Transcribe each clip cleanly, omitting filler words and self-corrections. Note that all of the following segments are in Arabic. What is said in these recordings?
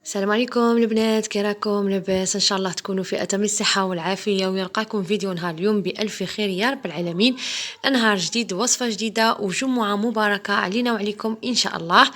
السلام عليكم البنات، كي راكم؟ لاباس؟ ان شاء الله تكونوا في اتم الصحه والعافيه، ويلقاكم فيديو نهار اليوم بالف خير يا رب العالمين. نهار جديد، وصفه جديده، وجمعه مباركه علينا وعليكم ان شاء الله.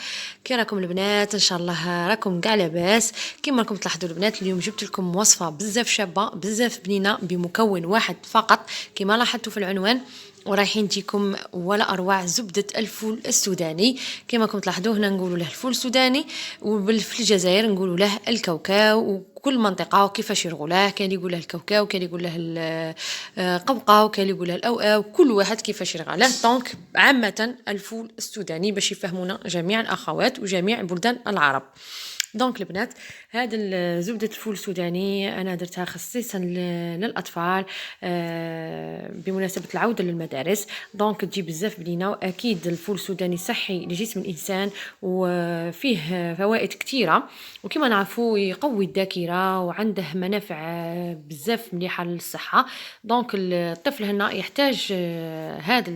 كي راكم البنات؟ ان شاء الله راكم كاع لاباس. كيما راكم تلاحظوا البنات، اليوم جبت لكم وصفه بزاف شابه بزاف بنينه بمكون واحد فقط كيما لاحظتوا في العنوان، ورايحين تجيكم ولا اروع زبده الفول السوداني. كما راكم تلاحظوا هنا نقولوا له الفول السوداني، وفي الجزائر نقولوا له الكاوكاو، وكل منطقه كيفاش يرغلاه، كاين يقول له الكاوكاو، كاين يقول له القوقاو، كاين يقول له الاوآو، كل واحد كيفاش يرغله. دونك عامه الفول السوداني باش يفهمونا جميع الاخوات وجميع بلدان العرب. دونك البنات، هذا زبدة الفول السوداني أنا درتها خصيصا للأطفال بمناسبة العودة للمدارس. دونك تجي بزاف بنينة، وأكيد الفول السوداني صحي لجسم الإنسان وفيه فوائد كثيرة، وكما نعرفوا يقوي الذاكرة وعنده منافع بزاف مليحة للصحة. دونك الطفل هنا يحتاج هذا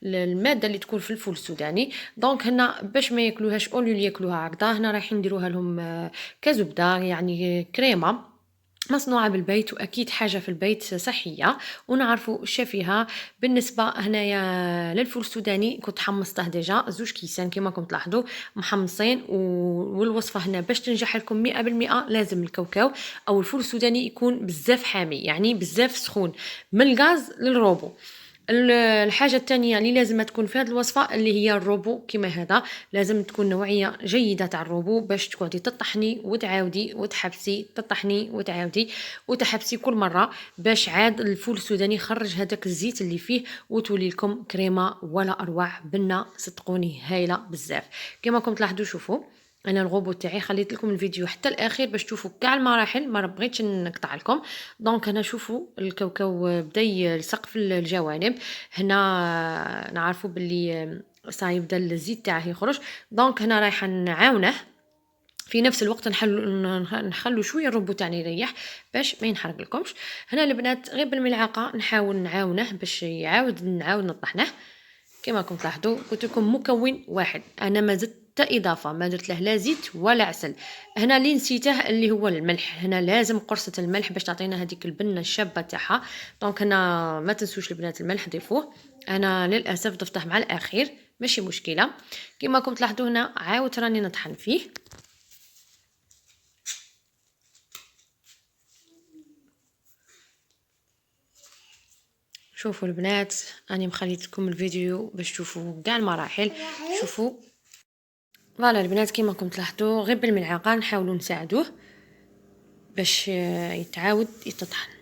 المادة اللي تكون في الفول السوداني. دونك هنا باش ما ياكلوهاش اوليو اللي ياكلوها هكذا، هنا رايحين نديروها لهم كزبده، يعني كريمه مصنوعة بالبيت، وأكيد حاجة في البيت صحية ونعرفوا شافيها. بالنسبة هنايا للفول السوداني كنت حمصته ديجا 2 كيسان كما راكم تلاحظوا محمصين، والوصفة هنا باش تنجح لكم 100% لازم الكاوكاو أو الفول السوداني يكون بزاف حامي، يعني بزاف سخون من الغاز للروبو. الحاجة الثانية اللي لازم تكون في هذه الوصفة اللي هي الروبو، كما هذا لازم تكون نوعية جيدة تاع الروبو، باش تقعدي تطحني وتعاودي وتحبسي، تطحني وتعاودي وتحبسي كل مرة، باش عاد الفول السوداني يخرج هذاك الزيت اللي فيه، وتولي لكم كريمة ولا أروع بنة، صدقوني هايلة بزاف. كما راكم تلاحظوا، شوفوا انا الغوبو تاعي خليت لكم الفيديو حتى الاخير باش تشوفوا كاع المراحل، ما بغيتش نقطع لكم. دونك هنا شوفوا الكاوكاو بدا يلصق في الجوانب، هنا نعرفوا باللي سيبدا الزيت تاعه يخرج. دونك هنا رايحه نعاونه في نفس الوقت، نخلو شويه الربو تاعنا يريح باش ما ينحرق لكمش. هنا البنات غير بالملعقه نحاول نعاونه باش نعاود نطحنه. كما راكم تلاحظوا قلت لكم مكون واحد، انا ما زدت حتى اضافه، ما درت له لا زيت ولا عسل. هنا اللي نسيته اللي هو الملح، هنا لازم قرصه الملح باش تعطينا هذيك البنه الشابه تاعها. دونك هنا ما تنسوش البنات الملح ضيفوه، انا للاسف ضفته مع الاخير، ماشي مشكله. كما راكم تلاحظوا هنا عاود راني نطحن فيه. شوفوا البنات، راني مخليت لكم الفيديو باش تشوفوا كاع المراحل. شوفوا فوالا البنات، كيما راكم تلاحظوا غير بالملعقه نحاولوا نساعدوه باش يتعاود يتطحن.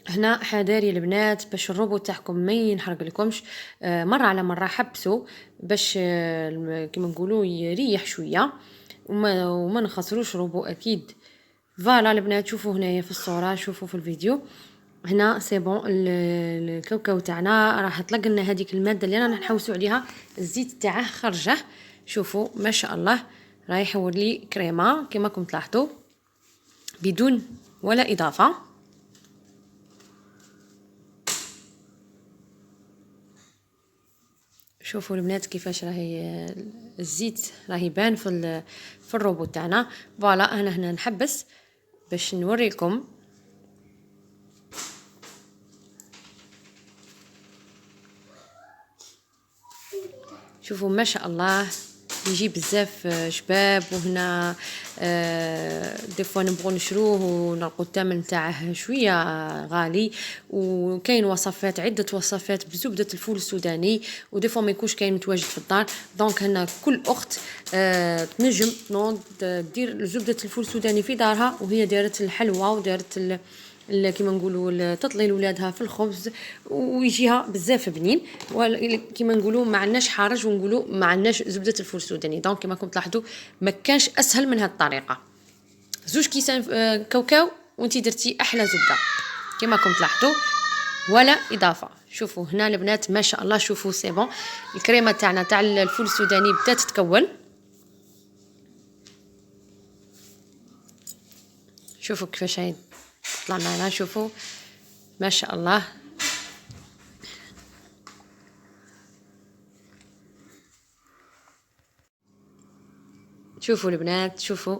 هنا حذاري البنات باش الروبو تاعكم ما ينحرق لكمش، مره على مره حبسوا باش كيما نقولوا يريح شويه، وما نخسروش روبو اكيد. فوالا البنات شوفوا هنايا في الصوره، شوفوا في الفيديو هنا سي بون الكاوكاو تاعنا راح طلق لنا هذيك الماده اللي رانا نحوسوا عليها، الزيت تاعه خرجه. شوفوا ما شاء الله رايح يورلي كريمه كما راكم تلاحظوا بدون ولا اضافه. شوفوا البنات كيفاش راهي الزيت راهي بان في الروبو تاعنا. فوالا انا هنا نحبس باش نوريكم. شوفوا ما شاء الله يجي بزاف شباب، وهنا دي فوا نبغوا نشروه ونلقوا الثمن تاعه شويه غالي، وكاين وصفات عده وصفات بزبده الفول السوداني، ودي فوا ما يكونش كاين متواجد في الدار. دونك هنا كل اخت تنجم دير زبده الفول السوداني في دارها، وهي دارت الحلوى ودارت كيما نقولوا تطلي لولادها في الخبز، ويجيها بزاف بنين. كيما نقولوا ما عندناش حرج ونقولوا ما عندناش زبده الفول السوداني. دونك كيما راكم تلاحظوا ما كانش اسهل من هذه الطريقه. 2 كيسان كاوكاو وانتي درتي احلى زبده كيما راكم تلاحظوا. ولا اضافه. شوفوا هنا البنات ما شاء الله، شوفوا سي بون الكريمه تاعنا تاع الفول السوداني بدات تتكون. شوفوا كيفاش هاي تطلع معنا، شوفوا ما شاء الله. شوفوا البنات، شوفوا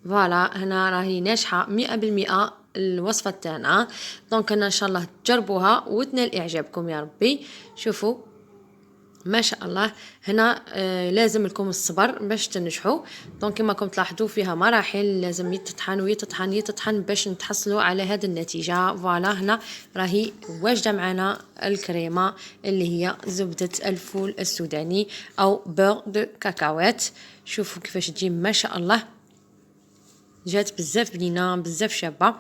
فوالا هنا راهي ناجحه 100% الوصفه تاعنا. دونك انا ان شاء الله تجربوها وتنال اعجابكم يا ربي. شوفوا ما شاء الله هنا لازم لكم الصبر باش تنجحوا. دونك كما راكم تلاحظوا فيها مراحل، لازم يتطحن ويتطحن يتطحن باش نتحصلوا على هذه النتيجه. فوالا هنا راهي واجده معنا الكريمه اللي هي زبده الفول السوداني او بور دو كاكاوات. شوفوا كيفاش تجي ما شاء الله، جات بزاف بنينه بزاف شابه.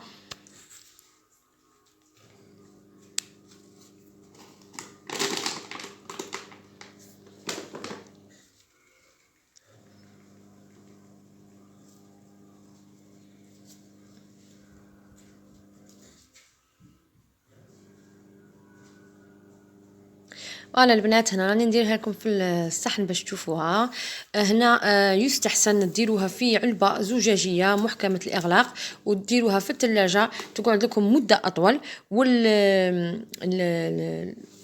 فوالا البنات هنا راني نديرها لكم في الصحن باش تشوفوها. هنا يستحسن ديروها في علبه زجاجيه محكمه الاغلاق وديروها في الثلاجه تقعد لكم مده اطول.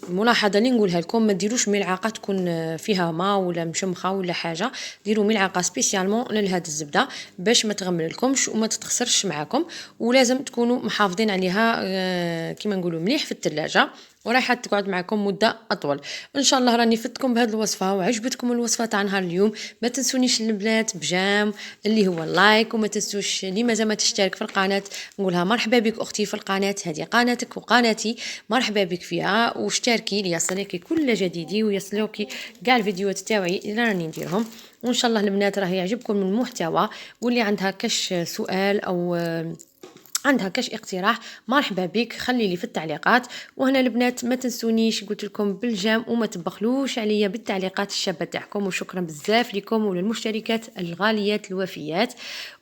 الملاحظه اللي نقولها لكم، ما ديروش ملعقه تكون فيها ماء ولا مشمخه ولا حاجه، ديروا ملعقه سبيسيالمون لهاد الزبده باش ما تغمللكمش وما تتخسرش معاكم. ولازم تكونوا محافظين عليها كيما نقولوا مليح في الثلاجه، ورايحه تقعد معكم مده اطول. ان شاء الله راني فتكم بهذه الوصفه وعجبتكم الوصفه تاع نهار اليوم. ما تنسونيش البنات بجام اللي هو اللايك، وما تنسوش اللي مازال ما تشترك في القناه نقولها مرحبا بك اختي في القناه، هذه قناتك وقناتي، مرحبا بك فيها واشتركي ليصلك كل جديدي ويصلوك كاع الفيديوهات تاعي اللي راني نديرهم. وان شاء الله البنات راه يعجبكم المحتوى، واللي عندها كاش سؤال او عندها كاش اقتراح مرحبا بك خلي لي في التعليقات. وهنا البنات ما تنسونيش قلت لكم بالجام وما تبخلوش عليا بالتعليقات الشابه تاعكم، وشكرا بزاف لكم وللمشتركات الغاليات الوفيات.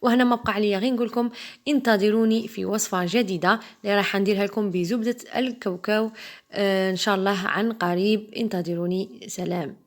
وهنا ما بقى عليا غير نقول لكم انتظروني في وصفه جديده اللي راح نديرها لكم بزبده الكاوكاو ان شاء الله عن قريب. انتظروني، سلام.